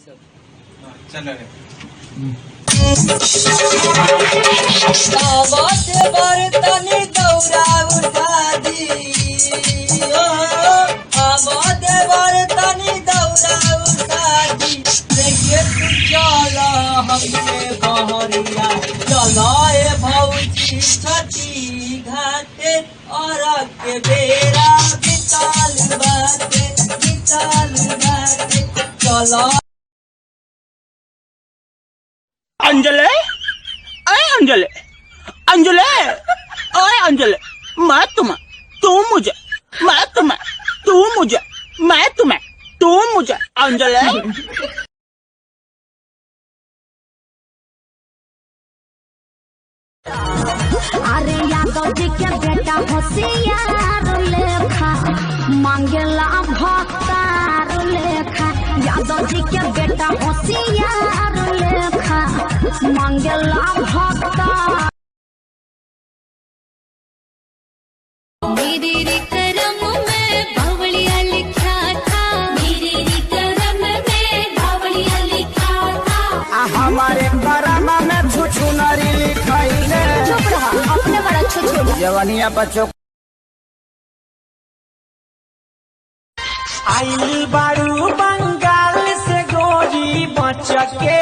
सब। चलो रे बर्तनी दौरा उठा दी बर्तनी दौरा उठा दी देखिए तू चल हमके बहरिया चलो ए भौजी छठी घाटे और के बेरा बिताल बाटे चलो। अंजलि, अरे अंजलि, अंजलि, अरे अंजलि, मैं तुम्हें, तू मुझे, मैं तुम्हें, तू मुझे, मैं तुम्हें, तू मुझे, अंजलि। अरे यादव जी के बेटा होशियार लेखा मांगेला भक्तार लेखा। यादव जी के बेटा होशियार लेखा मांगेला भक्तार। मेरे रे करम में बावड़िया लिखा था, मेरे रे करम में बावड़िया लिखा था। हमारे करम में छुछु नरी लिखाइले। चुप रहा, अपने बड़ा छुछु जवानिया बच्चों आइल बारू बंगाल से गोरी बचके